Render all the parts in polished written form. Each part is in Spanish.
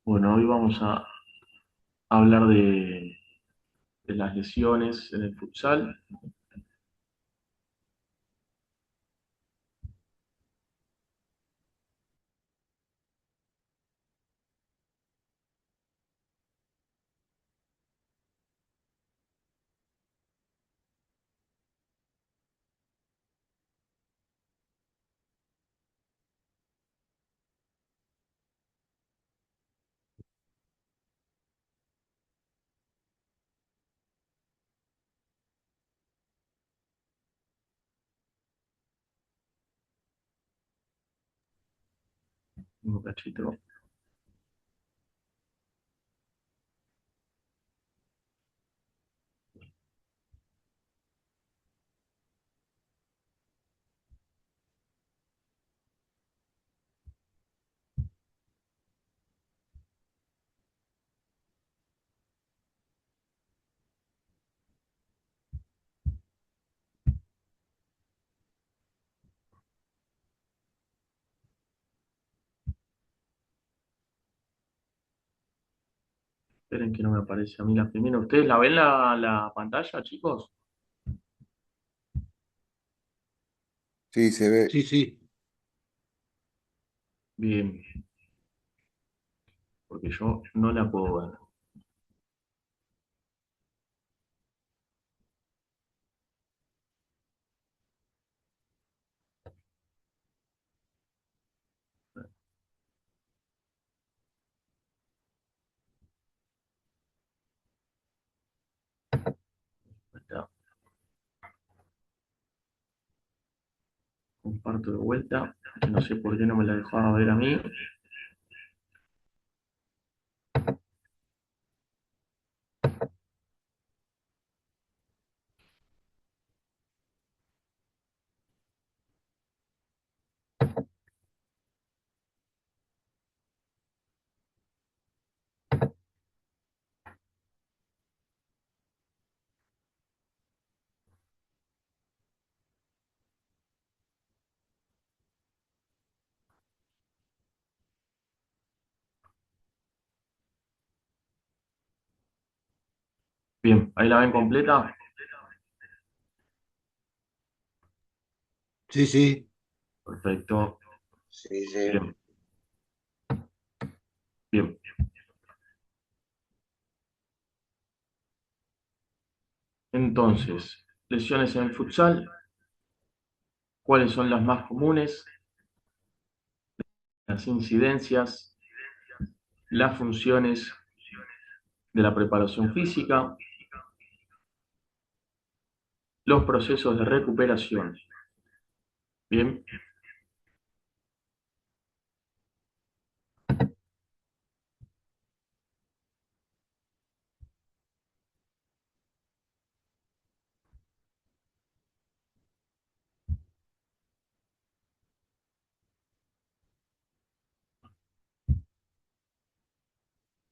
Bueno, hoy vamos a hablar de las lesiones en el futsal. Un cachito. Esperen que no me aparece a mí la primera. ¿Ustedes la ven la pantalla, chicos? Sí, se ve. Sí, sí. Bien, porque yo no la puedo ver. Ahí está. Comparto de vuelta. No sé por qué no me la dejaba ver a mí. Bien, ahí la ven completa. Sí, sí. Perfecto. Sí, sí. Bien, bien. Entonces, lesiones en el futsal. ¿Cuáles son las más comunes? Las incidencias, las funciones de la preparación física, los procesos de recuperación. Bien,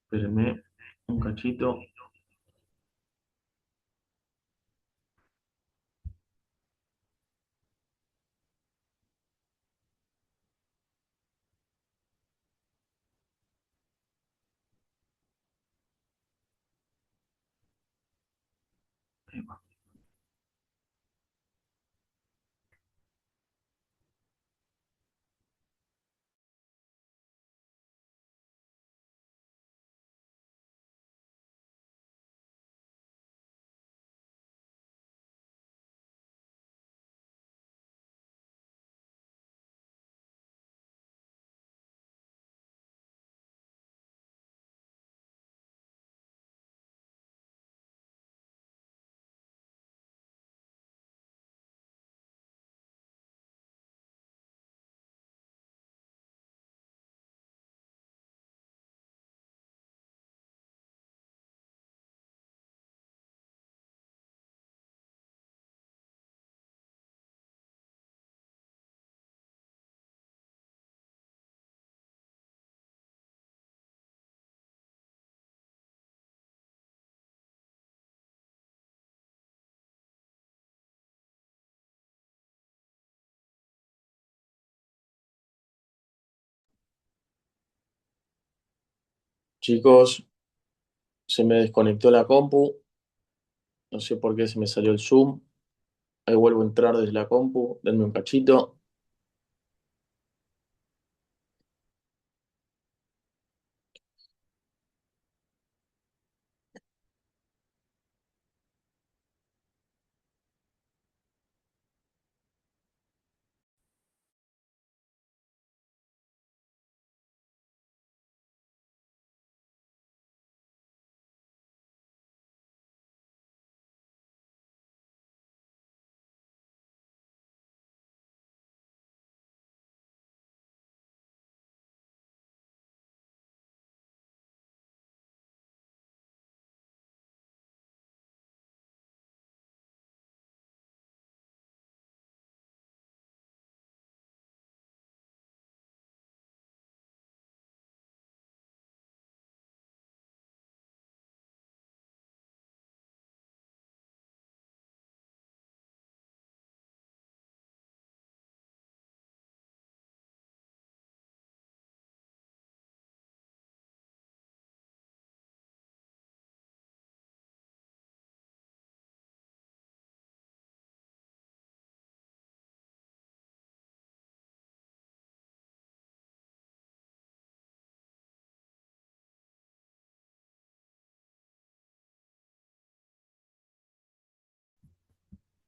espérenme un cachito. Chicos, se me desconectó la compu, no sé por qué se me salió el Zoom. Ahí vuelvo a entrar desde la compu, denme un cachito.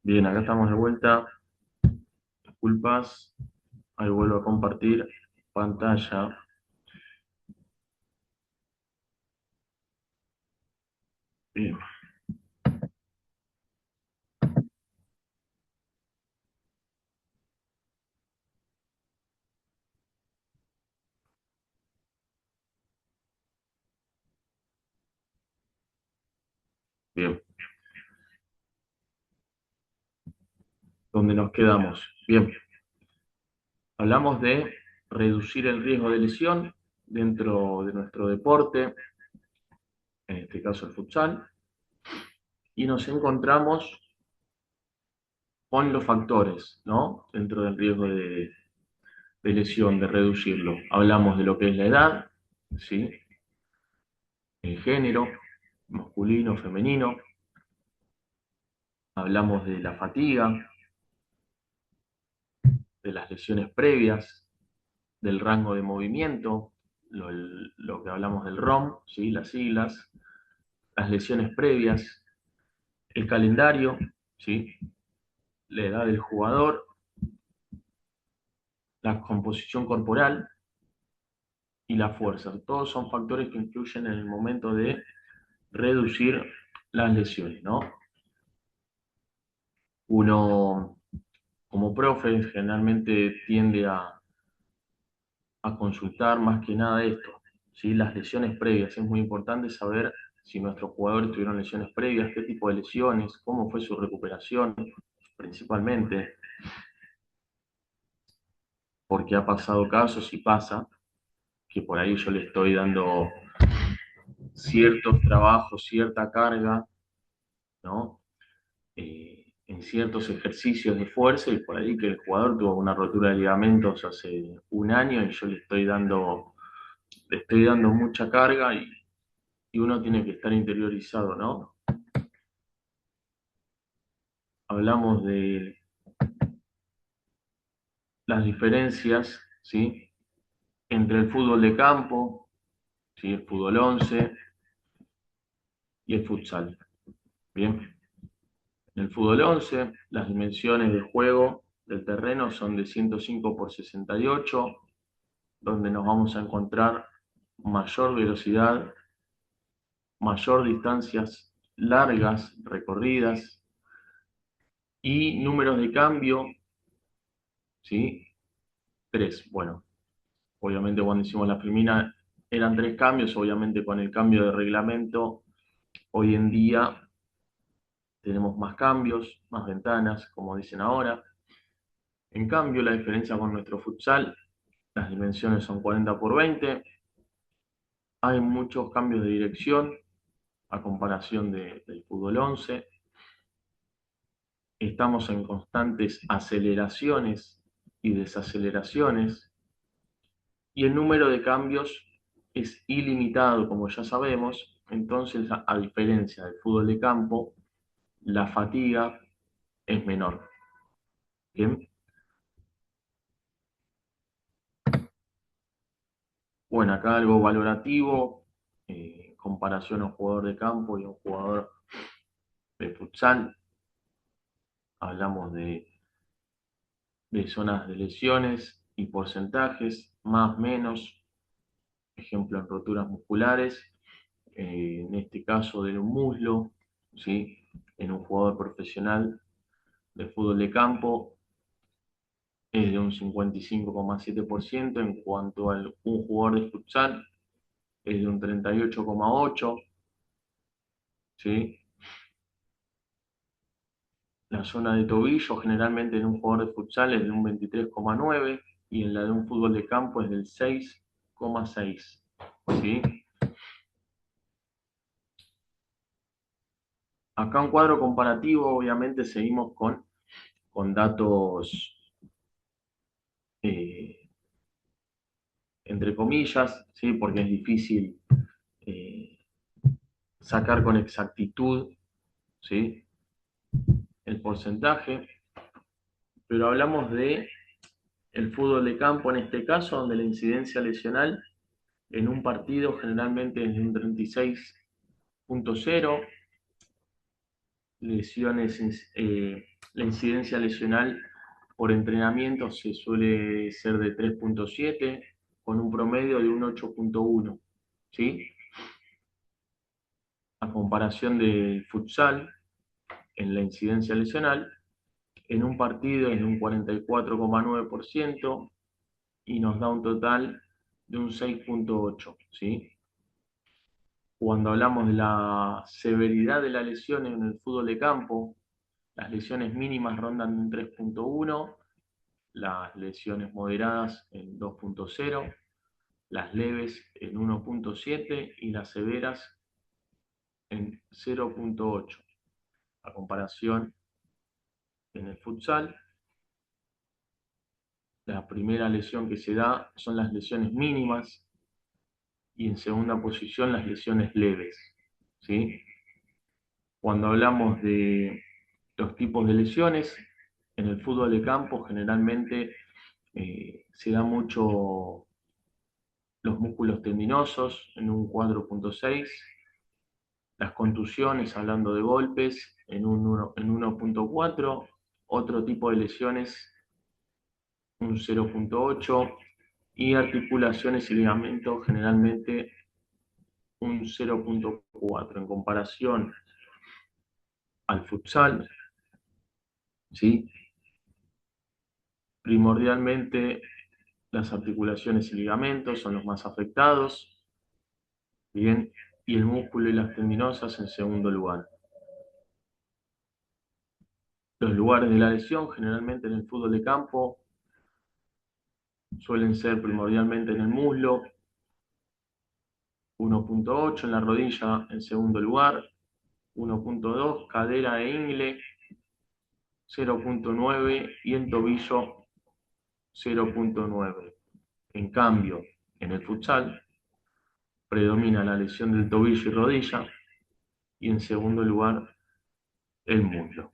Bien, acá estamos de vuelta. Disculpas, ahí vuelvo a compartir pantalla. Bien, bien. ¿Dónde nos quedamos? Bien, hablamos de reducir el riesgo de lesión dentro de nuestro deporte, en este caso el futsal, y nos encontramos con los factores, ¿no? Dentro del riesgo de lesión, de reducirlo. Hablamos de lo que es la edad, ¿sí? El género, masculino, femenino. Hablamos de la fatiga, de las lesiones previas, del rango de movimiento, lo que hablamos del ROM, ¿sí? Las siglas, las lesiones previas, el calendario, ¿sí? La edad del jugador, la composición corporal y la fuerza. Todos son factores que influyen en el momento de reducir las lesiones, ¿no? Uno, como profe, generalmente tiende a consultar más que nada esto, ¿sí? Las lesiones previas. Es muy importante saber si nuestros jugadores tuvieron lesiones previas, qué tipo de lesiones, cómo fue su recuperación, principalmente, porque ha pasado casos y pasa que por ahí yo le estoy dando ciertos trabajos, cierta carga, ¿no? En ciertos ejercicios de fuerza y por ahí que el jugador tuvo una rotura de ligamentos hace un año y yo le estoy dando mucha carga y uno tiene que estar interiorizado, ¿no? Hablamos de las diferencias, ¿sí? Entre el fútbol de campo, ¿sí? El fútbol 11 y el futsal. Bien, en el fútbol 11 las dimensiones de juego del terreno son de 105 por 68, donde nos vamos a encontrar mayor velocidad, mayor distancias largas recorridas y números de cambio, ¿sí? Tres. Bueno, obviamente cuando hicimos la primera eran tres cambios, obviamente con el cambio de reglamento, hoy en día tenemos más cambios, más ventanas, como dicen ahora. En cambio, la diferencia con nuestro futsal, las dimensiones son 40 por 20, hay muchos cambios de dirección a comparación del fútbol 11, estamos en constantes aceleraciones y desaceleraciones, y el número de cambios es ilimitado, como ya sabemos, entonces, a diferencia del fútbol de campo, la fatiga es menor. Bien, bueno, acá algo valorativo, comparación a un jugador de campo y a un jugador de futsal. Hablamos de zonas de lesiones y porcentajes, más, menos, ejemplo en roturas musculares, en este caso de un muslo, ¿sí? En un jugador profesional de fútbol de campo es de un 55,7%, en cuanto a un jugador de futsal es de un 38,8%, ¿sí? La zona de tobillo generalmente en un jugador de futsal es de un 23,9% y en la de un fútbol de campo es del 6,6%, ¿sí? Acá un cuadro comparativo, obviamente seguimos con datos eh, entre comillas, ¿sí? Porque es difícil eh, sacar con exactitud, ¿sí? El porcentaje, pero hablamos de el fútbol de campo en este caso, donde la incidencia lesional en un partido generalmente es de un 36,0, lesiones, la incidencia lesional por entrenamiento se suele ser de 3,7 con un promedio de un 8,1, ¿sí? A comparación del futsal, en la incidencia lesional, en un partido es de un 44,9% y nos da un total de un 6,8, ¿sí? Cuando hablamos de la severidad de la lesión en el fútbol de campo, las lesiones mínimas rondan un 3,1, las lesiones moderadas en 2,0, las leves en 1,7 y las severas en 0,8. A comparación, en el futsal, la primera lesión que se da son las lesiones mínimas y en segunda posición las lesiones leves, ¿sí? Cuando hablamos de los tipos de lesiones, en el fútbol de campo generalmente se da mucho los músculos tendinosos en un 4,6, las contusiones, hablando de golpes, en 1,4, otro tipo de lesiones un 0,8 y articulaciones y ligamentos generalmente un 0,4 en comparación al futsal, ¿sí? Primordialmente las articulaciones y ligamentos son los más afectados, ¿bien? Y el músculo y las tendinosas en segundo lugar. Los lugares de la lesión, generalmente en el fútbol de campo, suelen ser primordialmente en el muslo, 1,8 en la rodilla en segundo lugar, 1,2 cadera e ingle, 0,9 y en tobillo 0,9. En cambio, en el futsal predomina la lesión del tobillo y rodilla y en segundo lugar el muslo.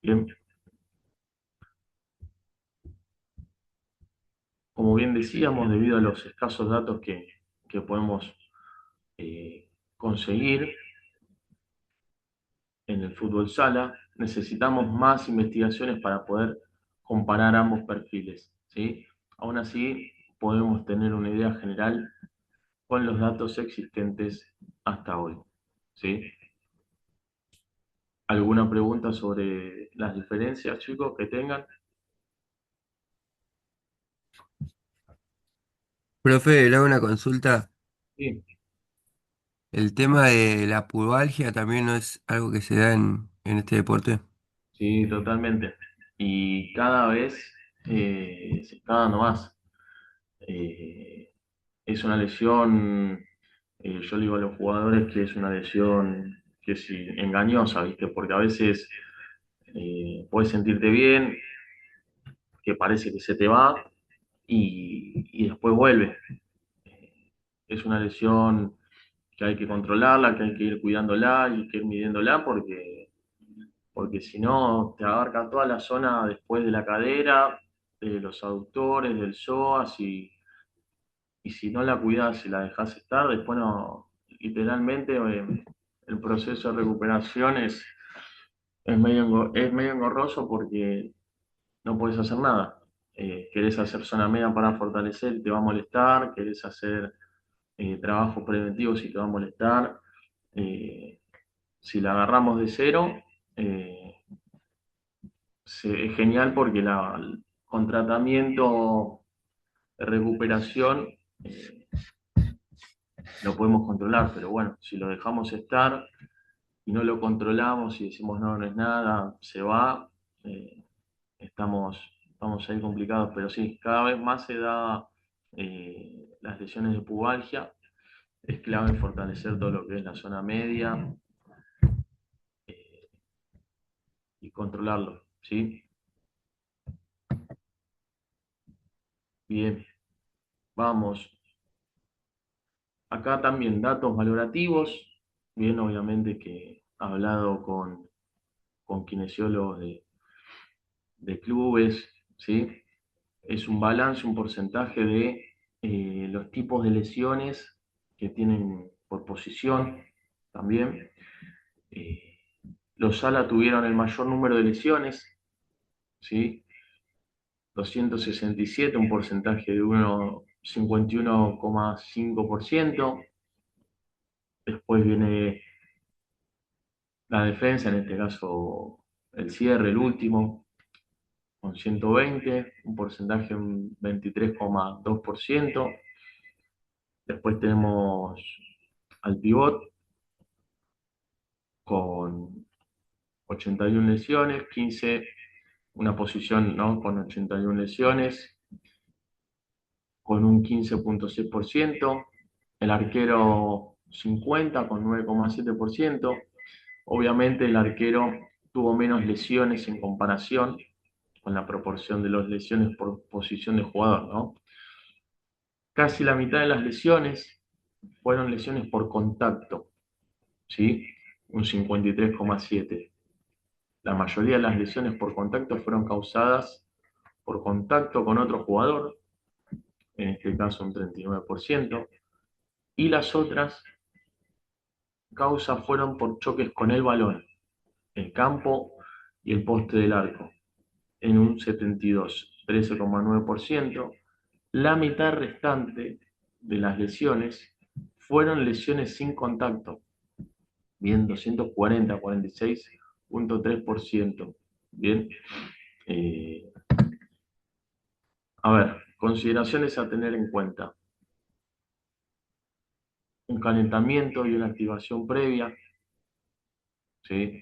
Bien, como bien decíamos, debido a los escasos datos que podemos conseguir en el fútbol sala, necesitamos más investigaciones para poder comparar ambos perfiles, ¿sí? Aún así, podemos tener una idea general con los datos existentes hasta hoy, ¿sí? ¿Alguna pregunta sobre las diferencias, chicos, que tengan? Profe, le hago una consulta. Sí, El tema de la pubalgia también no es algo que se da en este deporte. sí, totalmente. Y cada vez se está dando más. Eh, es una lesión, yo le digo a los jugadores que es una lesión que es engañosa, ¿viste? Porque a veces puedes sentirte bien, que parece que se te va y después vuelve. es una lesión que hay que controlarla, que hay que ir cuidándola y que ir midiéndola porque si no te abarca toda la zona después de la cadera, de los aductores, del psoas y si no la cuidas y la dejas estar, después no, literalmente el proceso de recuperación es medio engorroso porque no puedes hacer nada. Querés hacer zona media para fortalecer y te va a molestar, querés hacer trabajos preventivos y te va a molestar. Eh, si la agarramos de cero, eh, es genial porque con tratamiento de recuperación lo podemos controlar, pero bueno, si lo dejamos estar y no lo controlamos y decimos no, no es nada, se va, eh, estamos, estamos ahí complicados, pero sí, cada vez más se da las lesiones de pubalgia, es clave fortalecer todo lo que es la zona media eh, y controlarlo, ¿sí? Bien, vamos. Acá también datos valorativos, bien, obviamente que he hablado con kinesiólogos de clubes, ¿sí? Es un balance, un porcentaje de los tipos de lesiones que tienen por posición también. Eh, los Sala tuvieron el mayor número de lesiones, ¿sí? 267, un porcentaje de 51,5%. Después viene la defensa, en este caso el cierre, el último, con 120, un porcentaje de un 23,2%. Después tenemos al pivot con 81 lesiones, 15, una posición, ¿no?, con 81 lesiones, con un 15,6%. El arquero 50 con 9,7%. Obviamente el arquero tuvo menos lesiones en comparación con la proporción de las lesiones por posición de jugador, ¿no? Casi la mitad de las lesiones fueron lesiones por contacto, ¿sí? Un 53,7%. La mayoría de las lesiones por contacto fueron causadas por contacto con otro jugador, en este caso un 39%, y las otras causas fueron por choques con el balón, el campo y el poste del arco, en un 72, 13,9%. La mitad restante de las lesiones fueron lesiones sin contacto, bien, 240, 46,3%. Bien, eh, a ver, consideraciones a tener en cuenta. Un calentamiento y una activación previa, ¿sí?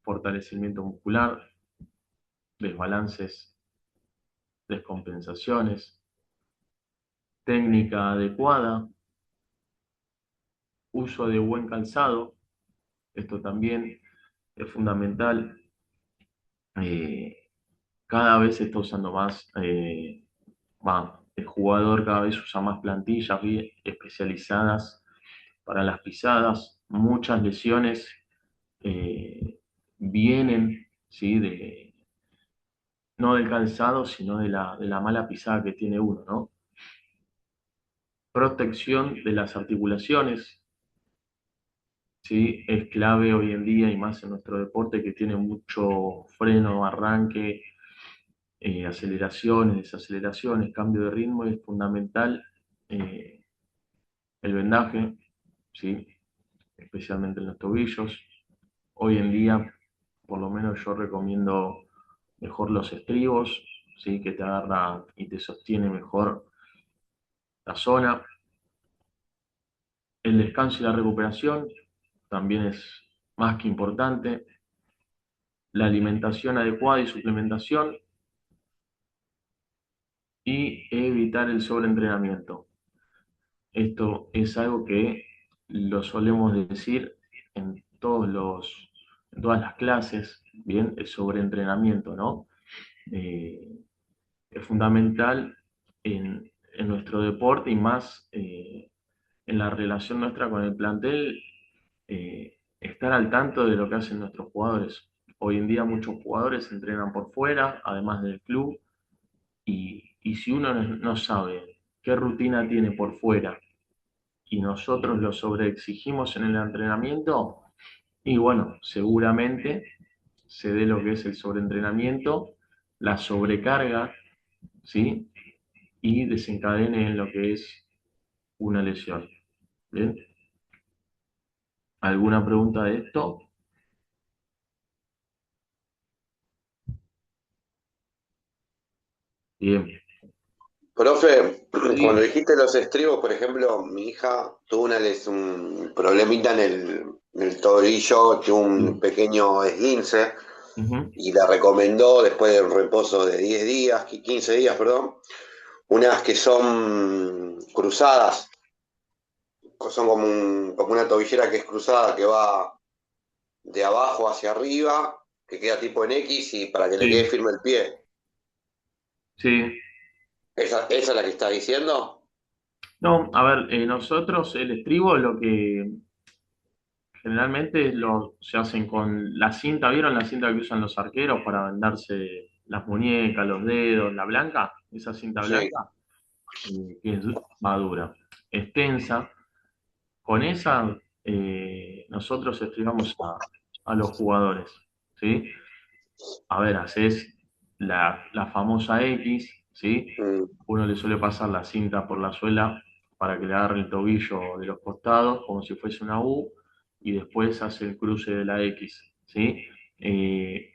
Fortalecimiento muscular, desbalances, descompensaciones, técnica adecuada, uso de buen calzado, esto también es fundamental. Eh, cada vez se está usando más, el jugador cada vez usa más plantillas bien especializadas para las pisadas. Muchas lesiones eh, vienen, ¿sí?, no del calzado, sino de la mala pisada que tiene uno, ¿no? Protección de las articulaciones, ¿sí? Es clave hoy en día y más en nuestro deporte que tiene mucho freno, arranque, aceleraciones, desaceleraciones, cambio de ritmo, y es fundamental eh, el vendaje, ¿sí? Especialmente en los tobillos. Hoy en día, por lo menos yo recomiendo mejor los estribos, ¿sí?, que te agarra y te sostiene mejor la zona. El descanso y la recuperación también es más que importante. La alimentación adecuada y suplementación y evitar el sobreentrenamiento. Esto es algo que lo solemos decir en todas las clases, bien, el sobreentrenamiento, ¿no? Eh, es fundamental en nuestro deporte y más en la relación nuestra con el plantel, estar al tanto de lo que hacen nuestros jugadores. Hoy en día muchos jugadores entrenan por fuera, además del club, y si uno no sabe qué rutina tiene por fuera y nosotros lo sobreexigimos en el entrenamiento, y bueno, seguramente se dé lo que es el sobreentrenamiento, la sobrecarga, ¿sí? Y desencadene en lo que es una lesión. ¿Bien? ¿Alguna pregunta de esto? Bien. Profe, cuando Sí. dijiste los estribos, por ejemplo, mi hija tuvo un problemita en el tobillo, tuvo un Sí. pequeño esguince Ujú. y le recomendó después de un reposo de 10 días, 15 días, perdón, unas que son cruzadas, son como una tobillera que es cruzada, que va de abajo hacia arriba, que queda tipo en X y para que le quede Sí, firme el pie. sí. ¿Esa es la que está diciendo? No, a ver, nosotros el estribo lo que generalmente se hacen con la cinta, ¿vieron la cinta que usan los arqueros para vendarse las muñecas, los dedos, la blanca? Esa cinta Sí. blanca, que es madura, extensa. Con esa nosotros estribamos a los jugadores, ¿sí? A ver, haces la famosa X, ¿sí? Mm, Uno le suele pasar la cinta por la suela para que le agarre el tobillo de los costados, como si fuese una U, y después hace el cruce de la X, ¿sí? Eh,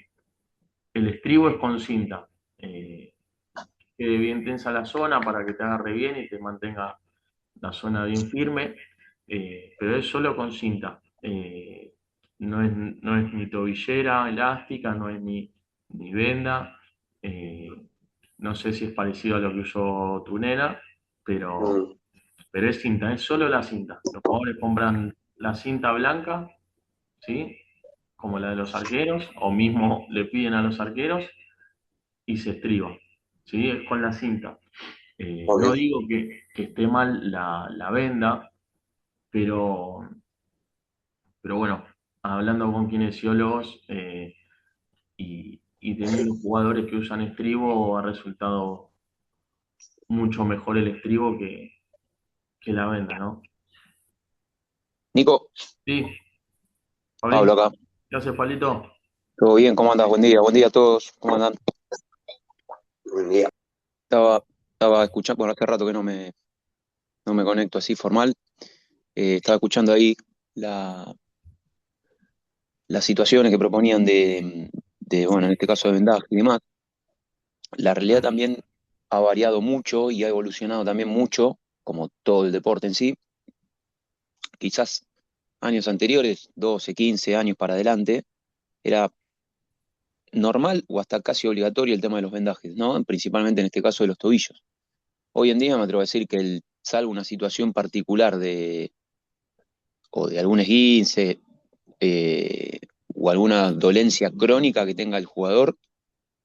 el estribo es con cinta. Quede bien tensa la zona para que te agarre bien y te mantenga la zona bien firme, pero es solo con cinta. No es ni tobillera elástica, no es ni venda. eh, no sé si es parecido a lo que usó tu nena, pero, mm. pero es cinta, es solo la cinta. Los jugadores compran la cinta blanca, ¿sí? Como la de los arqueros, o mismo le piden a los arqueros y se estriba, ¿sí? Es con la cinta. No Ok. digo que esté mal la venda, pero, pero bueno, hablando con kinesiólogos y teniendo jugadores que usan estribo, ha resultado mucho mejor el estribo que la venda, ¿no? Nico, Sí, Pablo Pablito, acá. ¿qué haces, Pablito? ¿Todo bien? ¿Cómo andas? Buen día a todos. ¿Cómo andan? Buen día. Estaba, estaba escuchando, bueno, hace rato que no me conecto así formal. Estaba escuchando ahí la, las situaciones que proponían bueno, en este caso de vendaje y demás. La realidad también ha variado mucho y ha evolucionado también mucho, como todo el deporte en sí. Quizás años anteriores, 12, 15 años para adelante, era normal o hasta casi obligatorio el tema de los vendajes, ¿no? Principalmente en este caso de los tobillos. Hoy en día me atrevo a decir que salvo una situación particular o de algún esguince eh, o alguna dolencia crónica que tenga el jugador,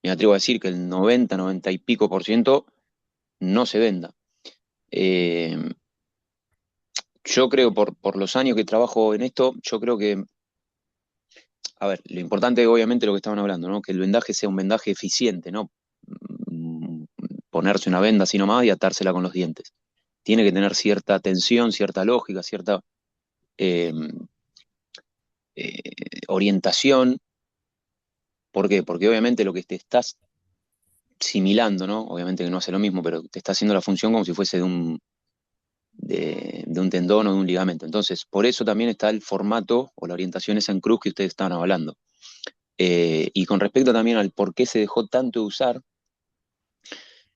me atrevo a decir que el 90, 90 y pico por ciento no se venda. Eh, yo creo, por los años que trabajo en esto, yo creo que, a ver, lo importante es obviamente lo que estaban hablando, ¿no? Que el vendaje sea un vendaje eficiente, ¿no? Mm, Ponerse una venda así nomás y atársela con los dientes. Tiene que tener cierta tensión, cierta lógica, cierta eh, orientación. ¿Por qué? Porque obviamente lo que te estás similando, ¿no? Obviamente que no hace lo mismo, pero te está haciendo la función como si fuese de un tendón o de un ligamento. Entonces, por eso también está el formato o la orientación esa en cruz que ustedes estaban hablando. Y con respecto también al por qué se dejó tanto de usar,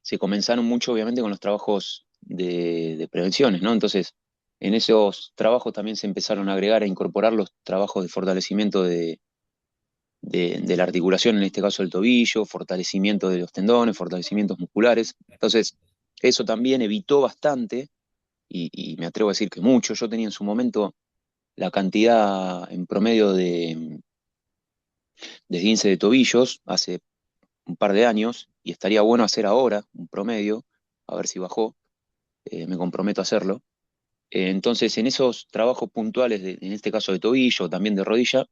se comenzaron mucho obviamente con los trabajos de prevenciones, ¿no? Entonces, en esos trabajos también se empezaron a agregar, a incorporar los trabajos de fortalecimiento de la articulación, en este caso el tobillo, fortalecimiento de los tendones, fortalecimientos musculares. Entonces, eso también evitó bastante, y me atrevo a decir que mucho. Yo tenía en su momento la cantidad en promedio de esguince de tobillos hace un par de años, y estaría bueno hacer ahora un promedio, a ver si bajó, me comprometo a hacerlo. Entonces, en esos trabajos puntuales, en este caso de tobillo, también de rodilla,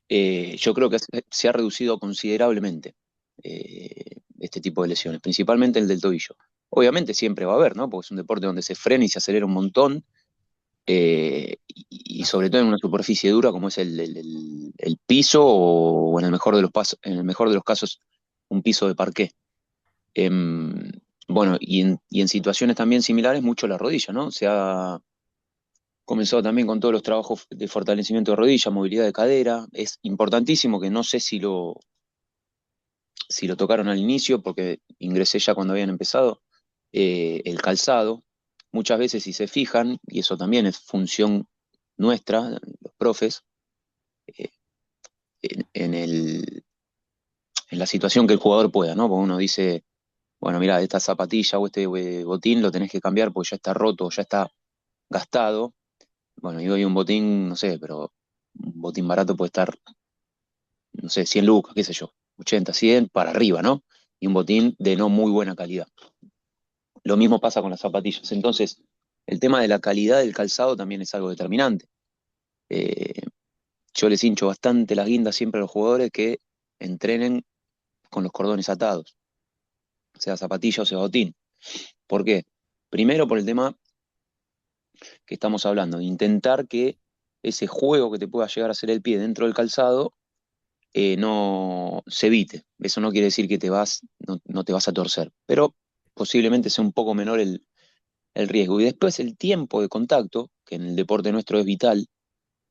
yo creo que se ha reducido considerablemente este tipo de lesiones, principalmente el del tobillo. Obviamente siempre va a haber, ¿no? Porque es un deporte donde se frena y se acelera un montón, y sobre todo en una superficie dura como es el piso o en el mejor de en el mejor de los casos un piso de parqué. Em, bueno, y en situaciones también similares, mucho la rodilla, ¿no? Se ha comenzado también con todos los trabajos de fortalecimiento de rodilla, movilidad de cadera. Es importantísimo, que no sé si lo tocaron al inicio, porque ingresé ya cuando habían empezado, el calzado. Muchas veces, si se fijan, y eso también es función nuestra, los profes, eh, en en la situación que el jugador pueda, ¿no? Porque uno dice, bueno, mira, esta zapatilla o este botín lo tenés que cambiar porque ya está roto, ya está gastado. Bueno, y hoy un botín, no sé, pero un botín barato puede estar, no sé, 100 lucas, qué sé yo, 80, 100 para arriba, ¿no? Y un botín de no muy buena calidad. Lo mismo pasa con las zapatillas. Entonces, el tema de la calidad del calzado también es algo determinante. Eh, yo les hincho bastante las guindas siempre a los jugadores que entrenen con los cordones atados, sea zapatilla o sea botín. ¿Por qué? Primero por el tema que estamos hablando, de intentar que ese juego que te pueda llegar a hacer el pie dentro del calzado no se evite. Eso no quiere decir que no te vas a torcer, pero posiblemente sea un poco menor el riesgo. Y después el tiempo de contacto, que en el deporte nuestro es vital.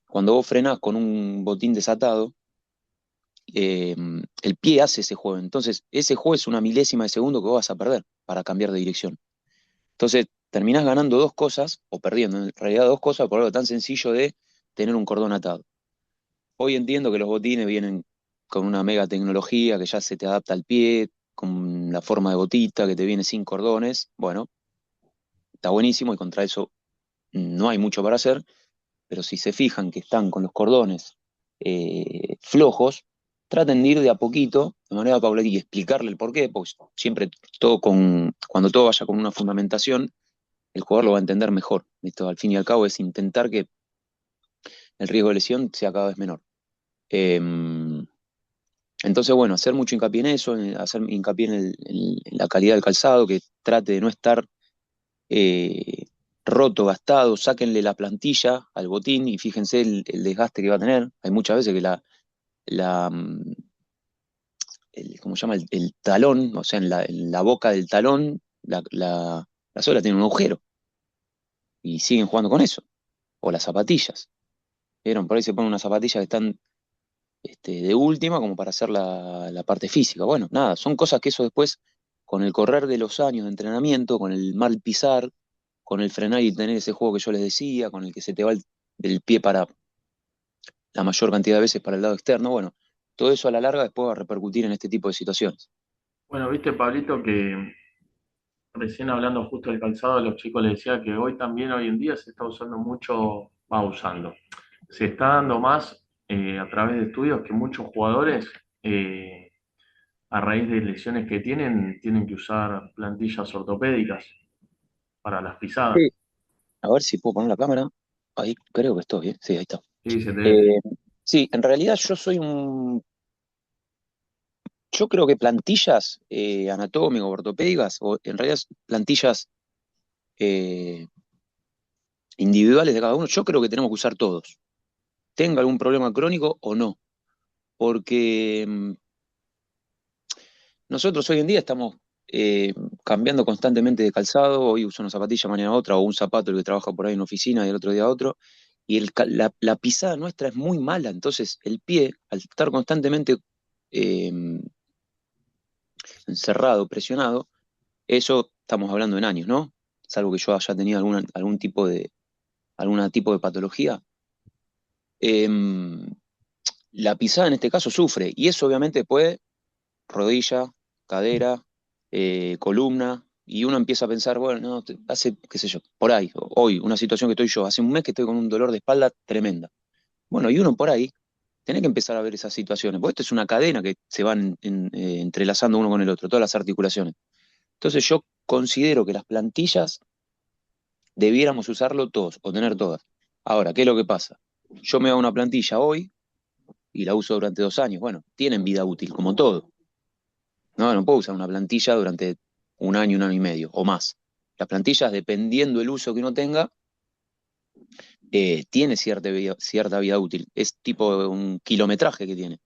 Cuando vos frenás con un botín desatado, el pie hace ese juego. Entonces, ese juego es una milésima de segundo que vos vas a perder para cambiar de dirección. Entonces, terminás ganando dos cosas, o perdiendo en realidad dos cosas, por algo tan sencillo de tener un cordón atado. Hoy entiendo que los botines vienen con una mega tecnología que ya se te adapta al pie, con la forma de botita que te viene sin cordones. Bueno, está buenísimo y contra eso no hay mucho para hacer, pero si se fijan que están con los cordones flojos, traten de ir de a poquito, de manera paulatina, y explicarle el porqué, porque siempre cuando todo vaya con una fundamentación, el jugador lo va a entender mejor. Esto, al fin y al cabo, es intentar que el riesgo de lesión sea cada vez menor. Eh, entonces, bueno, hacer mucho hincapié en eso, hacer hincapié en la calidad del calzado, que trate de no estar eh, roto, gastado, sáquenle la plantilla al botín y fíjense el desgaste que va a tener. Hay muchas veces que la, mm, ¿cómo se llama? El talón, o sea, en la boca del talón, la suela tiene un agujero y siguen jugando con eso. O las zapatillas. ¿Vieron? Por ahí se ponen unas zapatillas que están de última como para hacer la parte física. Bueno, nada, son cosas que eso después, con el correr de los años de entrenamiento, con el mal pisar, con el frenar y tener ese juego que yo les decía, con el que se te va del pie para la mayor cantidad de veces para el lado externo, bueno, todo eso a la larga después va a repercutir en este tipo de situaciones. Bueno, viste, Pablito, que recién hablando justo del calzado, a los chicos les decía que hoy también, hoy en día, se está usando mucho, va usando. Se está dando más a través de estudios que muchos jugadores, a raíz de lesiones que tienen que usar plantillas ortopédicas para las pisadas. Sí. A ver si puedo poner la cámara. Ahí creo que estoy, ¿eh? Sí, ahí está. Sí, se te ve. Eh, sí, en realidad yo creo que plantillas anatómicas, ortopédicas, o en realidad plantillas eh, individuales de cada uno, yo creo que tenemos que usar todos, tenga algún problema crónico o no, porque nosotros hoy en día estamos cambiando constantemente de calzado. Hoy uso una zapatilla, mañana otra, o un zapato el que trabaja por ahí en oficina y el otro día otro, y la pisada nuestra es muy mala. Entonces el pie, al estar constantemente eh, encerrado, presionado, eso estamos hablando en años, ¿no? Salvo que yo haya tenido algún tipo de patología. Em, la pisada en este caso sufre, y eso obviamente puede rodilla, cadera, columna, y uno empieza a pensar, bueno, no, hace, qué sé yo, por ahí, hoy, una situación que estoy yo, hace un mes que estoy con un dolor de espalda tremenda. Bueno, y uno por ahí tiene que empezar a ver esas situaciones, porque esto es una cadena que se van entrelazando uno con el otro, todas las articulaciones. Entonces yo considero que las plantillas debiéramos usarlo todos o tener todas. Ahora, ¿qué es lo que pasa? Yo me hago una plantilla hoy y la uso durante 2 años. Bueno, tienen vida útil, como todo. No puedo usar una plantilla durante un año y medio o más. Las plantillas, dependiendo del uso que uno tenga, tiene cierta vida útil. Es tipo un kilometraje que tiene.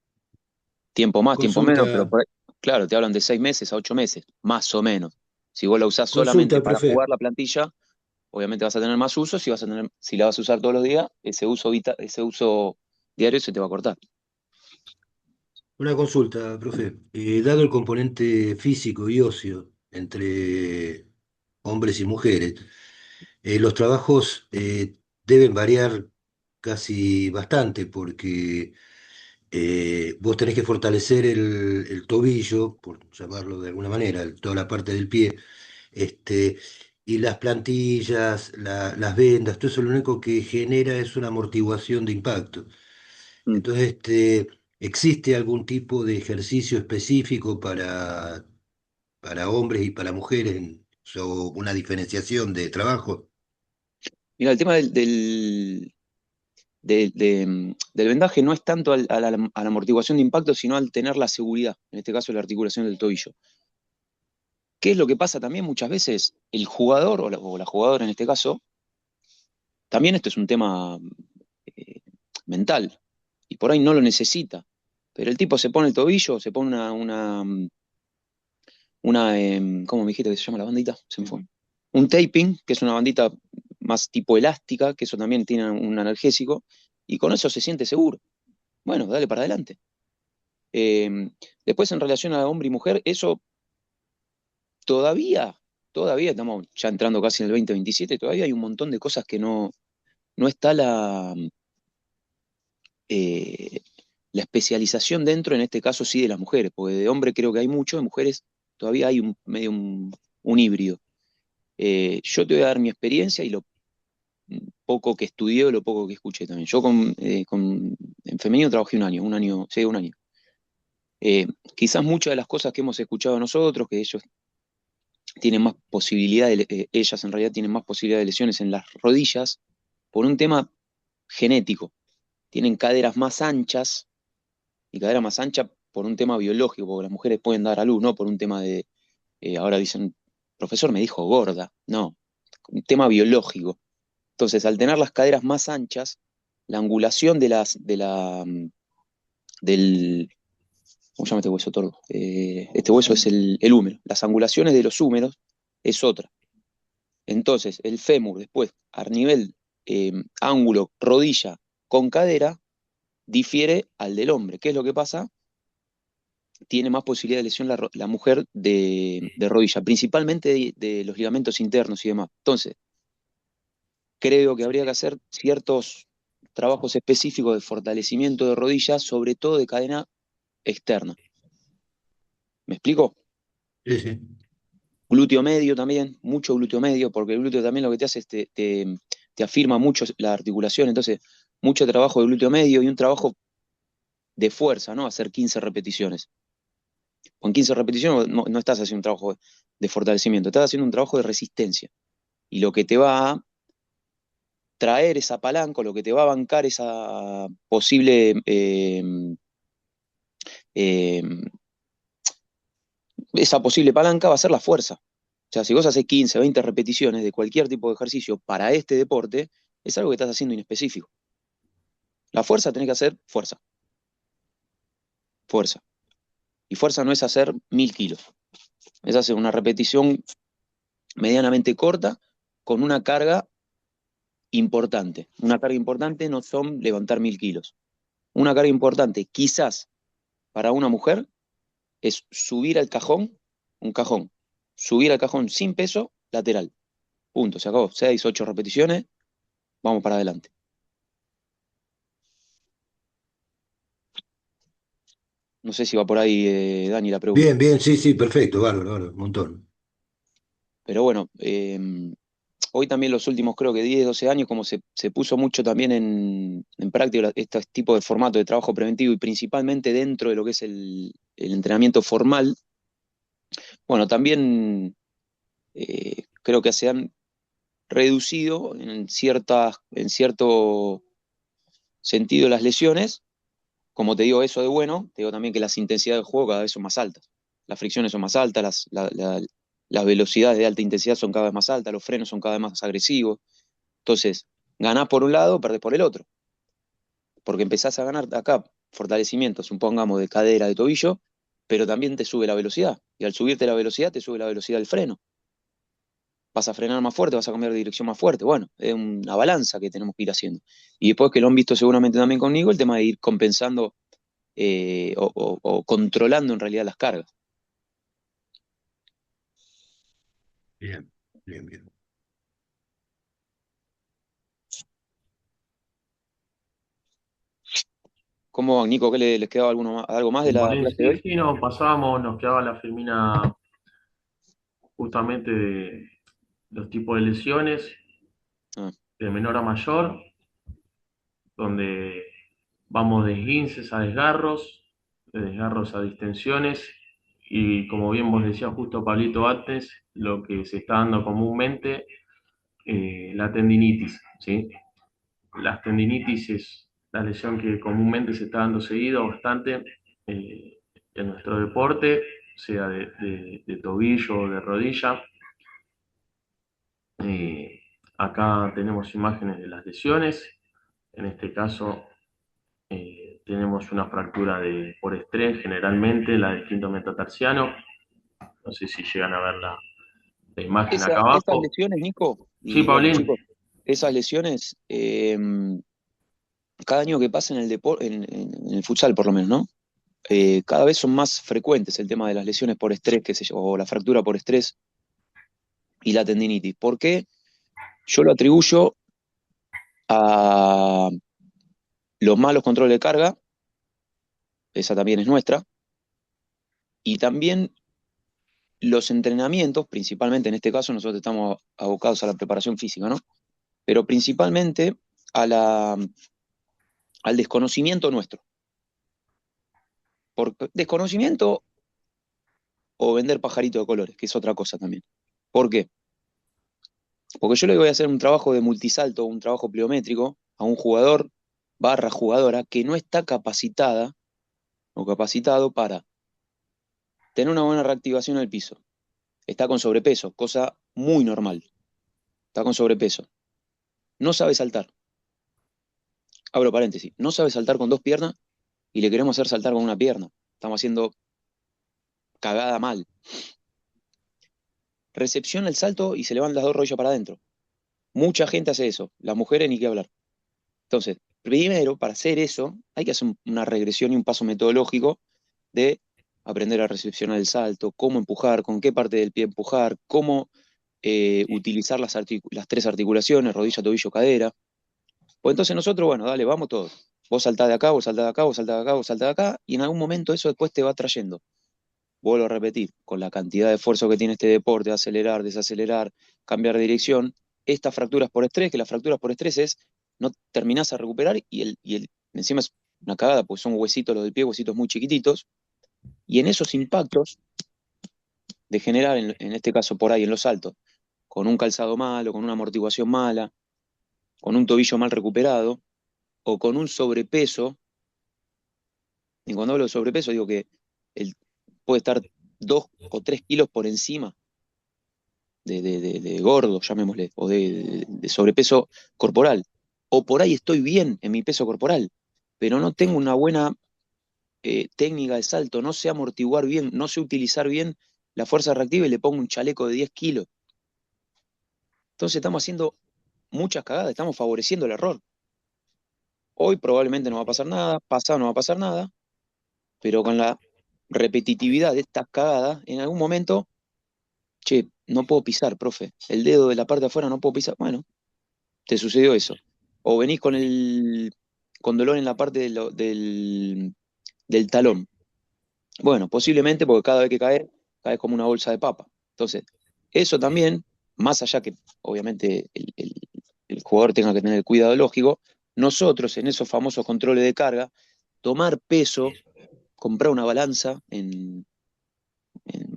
Tiempo más, tiempo menos, pero Consulta, claro, te hablan de 6 meses a 8 meses, más o menos. Si vos la usás solamente consulta, para profe. jugar la plantilla, obviamente vas a tener más usos. Si la vas a usar todos los días, ese uso diario se te va a cortar. Una consulta, profe. Dado el componente físico y óseo entre hombres y mujeres, los trabajos deben variar casi bastante porque vos tenés que fortalecer el tobillo, por llamarlo de alguna manera, toda la parte del pie, este, y las plantillas, las vendas, todo eso lo único que genera es una amortiguación de impacto. Mm. Entonces, ¿existe algún tipo de ejercicio específico para hombres y para mujeres? O una diferenciación de trabajo. Mira, el tema del vendaje no es tanto a la amortiguación de impacto, sino al tener la seguridad, en este caso la articulación del tobillo. ¿Qué es lo que pasa también muchas veces? El jugador o la jugadora en este caso, también esto es un tema eh, mental, y por ahí no lo necesita, pero el tipo se pone el tobillo, se pone ¿cómo me dijiste que se llama la bandita? Se me fue. Un taping, que es una bandita más tipo elástica, que eso también tiene un analgésico, y con eso se siente seguro. Bueno, dale para adelante. Eh, Después, en relación a hombre y mujer, eso todavía, todavía estamos ya entrando casi en el 2027, todavía hay un montón de cosas que no está eh, la especialización dentro, en este caso sí, de las mujeres, porque de hombre creo que hay mucho, de mujeres todavía hay medio un híbrido. Yo te voy a dar mi experiencia y lo poco que estudié o lo poco que escuché también. Yo en femenino trabajé un año, sí, un año. Eh, Quizás muchas de las cosas que hemos escuchado nosotros, que ellos tienen más posibilidad ellas en realidad tienen más posibilidad de lesiones en las rodillas por un tema genético. Tienen caderas más anchas y cadera más ancha por un tema biológico, porque las mujeres pueden dar a luz, no por un tema ahora dicen, profesor me dijo gorda, no, un tema biológico. Entonces, al tener las caderas más anchas, la angulación del, ¿cómo se llama este hueso tordo? Este hueso es el húmero. Las angulaciones de los húmeros es otra. Entonces, el fémur después, a nivel ángulo, rodilla con cadera, difiere al del hombre. ¿Qué es lo que pasa? Tiene más posibilidad de lesión la mujer de rodilla, principalmente de los ligamentos internos y demás. Entonces, creo que habría que hacer ciertos trabajos específicos de fortalecimiento de rodillas, sobre todo de cadena externa. ¿Me explico? Sí, sí. Glúteo medio también, mucho glúteo medio, porque el glúteo también lo que te hace es te afirma mucho la articulación, entonces mucho trabajo de glúteo medio y un trabajo de fuerza, ¿no? Hacer 15 repeticiones. Con 15 repeticiones no estás haciendo un trabajo de fortalecimiento, estás haciendo un trabajo de resistencia. Y lo que te va a traer esa palanca, lo que te va a bancar esa posible eh, esa posible palanca va a ser la fuerza. O sea, si vos haces 15, 20 repeticiones de cualquier tipo de ejercicio para este deporte, es algo que estás haciendo inespecífico. La fuerza tenés que hacer fuerza, fuerza. Y fuerza no es hacer 1000 kilos, es hacer una repetición medianamente corta con una carga importante. Una carga importante no son levantar 1000 kilos. Una carga importante, quizás para una mujer, es subir al cajón, un cajón, subir al cajón sin peso, lateral. Punto, se acabó. 6, 8 repeticiones, vamos para adelante. No sé si va por ahí, Dani, la pregunta. Bien, bien, sí, sí, perfecto, bárbaro, bárbaro, un montón. Pero bueno, hoy también los últimos, creo que 10, 12 años, como se puso mucho también en práctica este tipo de formato de trabajo preventivo y principalmente dentro de lo que es el entrenamiento formal, bueno, también creo que se han reducido en cierto sentido las lesiones. Como te digo eso de bueno, te digo también que las intensidades de juego cada vez son más altas. Las fricciones son más altas, las velocidades de alta intensidad son cada vez más altas, los frenos son cada vez más agresivos. Entonces, ganás por un lado, perdés por el otro. Porque empezás a ganar acá fortalecimiento, supongamos, de cadera, de tobillo, pero también te sube la velocidad. Y al subirte la velocidad, te sube la velocidad del freno. Vas a frenar más fuerte, vas a cambiar de dirección más fuerte. Bueno, es una balanza que tenemos que ir haciendo. Y después que lo han visto seguramente también conmigo, el tema de ir compensando o controlando en realidad las cargas. Bien, bien, bien. ¿Cómo, Nico, qué les quedaba algo más de la Molín, clase de sí, hoy? sí, nos pasábamos, nos quedaba la Firmina justamente de los tipos de lesiones, Ah, de menor a mayor, donde vamos de esguinces a desgarros, de desgarros a distensiones, y como bien vos decías justo Pablito antes, lo que se está dando comúnmente, la tendinitis, ¿sí? La tendinitis es la lesión que comúnmente se está dando seguido bastante en nuestro deporte, sea de tobillo o de rodilla. Eh, Acá tenemos imágenes de las lesiones. En este caso tenemos una fractura por estrés, generalmente la del quinto metatarsiano. No sé si llegan a ver la imagen acá Esas abajo. lesiones, Nico, Sí, y bueno, Paulín. chicos, esas lesiones, cada año que pasa en el deporte, en el futsal por lo menos, ¿no? Cada vez son más frecuentes el tema de las lesiones por estrés, qué sé yo, o la fractura por estrés y la tendinitis. ¿Por qué? Yo lo atribuyo a los malos controles de carga, esa también es nuestra, y también los entrenamientos, principalmente en este caso nosotros estamos abocados a la preparación física, ¿no? Pero principalmente a al desconocimiento nuestro. Por desconocimiento o vender pajarito de colores, que es otra cosa también. ¿Por qué? Porque yo le voy a hacer un trabajo de multisalto, un trabajo pliométrico a un jugador barra jugadora que no está capacitada o capacitado para tener una buena reactivación en el piso. Está con sobrepeso, cosa muy normal. Está con sobrepeso. No sabe saltar. Abro paréntesis. No sabe saltar con dos piernas y le queremos hacer saltar con una pierna. Estamos haciendo cagada mal. Recepciona el salto y se le van las dos rodillas para adentro. Mucha gente hace eso. Las mujeres ni qué hablar. Entonces, primero, para hacer eso, hay que hacer una regresión y un paso metodológico de aprender a recepcionar el salto, cómo empujar, con qué parte del pie empujar, cómo utilizar las tres articulaciones, rodilla, tobillo, cadera. Pues entonces nosotros, bueno, dale, vamos todos. Vos saltás de acá, vos saltás de acá, vos saltás de acá, vos saltás de acá, y en algún momento eso después te va trayendo. Vuelvo a repetir, con la cantidad de esfuerzo que tiene este deporte, acelerar, desacelerar, cambiar de dirección, estas fracturas por estrés, que las fracturas por estrés es, no terminás a recuperar encima es una cagada, porque son huesitos los del pie, huesitos muy chiquititos, y en esos impactos de generar, en este caso por ahí, en los saltos, con un calzado malo, con una amortiguación mala, con un tobillo mal recuperado, o con un sobrepeso, y cuando hablo de sobrepeso digo que el, puede estar 2 o 3 kilos por encima de gordo, llamémosle, o de sobrepeso corporal. O por ahí estoy bien en mi peso corporal, pero no tengo una buena técnica de salto, no sé amortiguar bien, no sé utilizar bien la fuerza reactiva y le pongo un chaleco de 10 kilos. Entonces estamos haciendo muchas cagadas, estamos favoreciendo el error. Hoy probablemente no va a pasar nada, pasado no va a pasar nada, pero con la repetitividad de estas cagadas, en algún momento, che, no puedo pisar, profe, el dedo de la parte de afuera no puedo pisar. Bueno, te sucedió eso. O venís con dolor en la parte del talón. Bueno, posiblemente porque cada vez que caes como una bolsa de papa. Entonces, eso también, más allá que obviamente el jugador tenga que tener el cuidado lógico, nosotros en esos famosos controles de carga, tomar peso, comprar una balanza en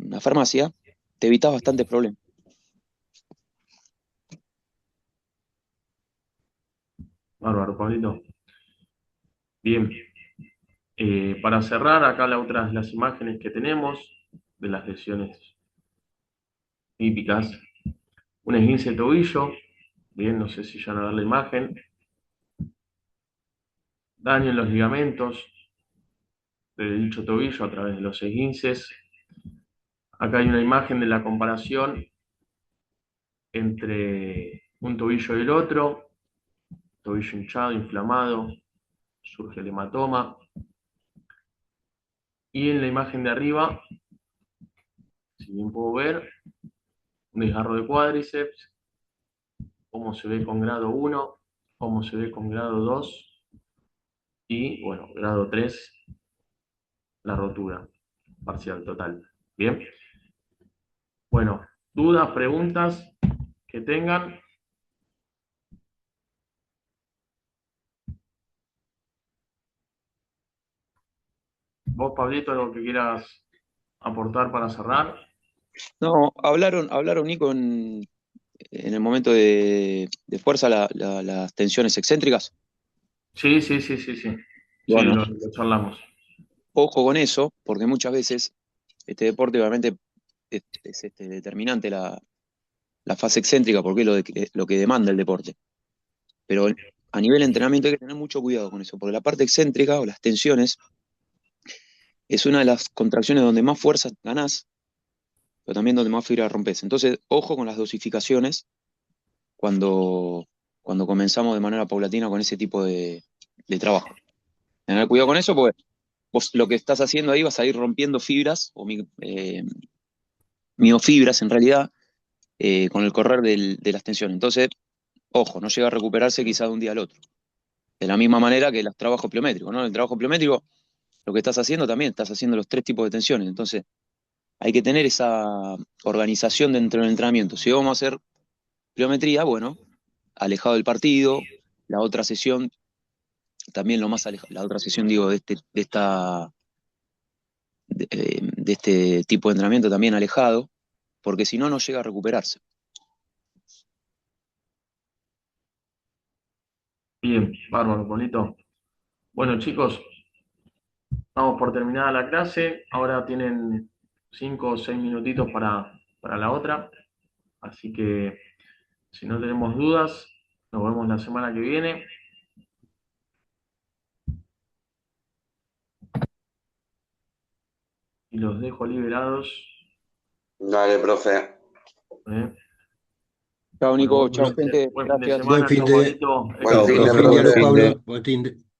una farmacia, te evitas bastantes problemas. Bárbaro, Pablito. Bien. Para cerrar, acá las imágenes que tenemos de las lesiones típicas. Un esguince de tobillo. Bien, no sé si ya van a ver la imagen. Daño en los ligamentos de dicho tobillo a través de los esguinces. Acá hay una imagen de la comparación entre un tobillo y el otro. Tobillo hinchado, inflamado, surge el hematoma. Y en la imagen de arriba, si bien puedo ver, un desgarro de cuádriceps, cómo se ve con grado 1, cómo se ve con grado 2 y, bueno, grado 3, la rotura parcial total. Bien. Bueno, dudas, preguntas que tengan. Vos, Pablito, algo que quieras aportar para cerrar. No, hablaron, Nico, en el momento de fuerza, las tensiones excéntricas. Sí, sí, sí, sí, sí. Sí, Bueno, lo charlamos. ojo con eso, porque muchas veces este deporte obviamente es determinante la fase excéntrica, porque es lo que demanda el deporte. Pero a nivel de entrenamiento hay que tener mucho cuidado con eso, porque la parte excéntrica o las tensiones es una de las contracciones donde más fuerza ganás, pero también donde más fibra rompes. Entonces, ojo con las dosificaciones cuando, cuando comenzamos de manera paulatina con ese tipo de trabajo. Tener cuidado con eso, porque vos lo que estás haciendo ahí vas a ir rompiendo fibras o miofibras en realidad con el correr de las tensiones. Entonces, ojo, no llega a recuperarse quizá de un día al otro. De la misma manera que los trabajos pliométricos, ¿no? En el trabajo pliométrico, lo que estás haciendo también, estás haciendo los tres tipos de tensiones. Entonces, hay que tener esa organización dentro del entrenamiento. Si vamos a hacer pliometría, bueno, alejado del partido, la otra sesión, también lo más alejado, la otra sesión, digo, de este tipo de entrenamiento también alejado, porque si no, no llega a recuperarse. Bien, bárbaro, bonito. Bueno, chicos, estamos por terminar la clase. Ahora tienen 5 o 6 minutitos para la otra. Así que si no tenemos dudas, nos vemos la semana que viene. Y los dejo liberados. Dale, profe. ¿Eh? Chao, Bueno, Nico. Chao, gente. buen fin de Gracias. Buen semana, fin chao, de, Pablito. Buen chao, fin de, profe, Dialo profe. Pablo, buen fin de.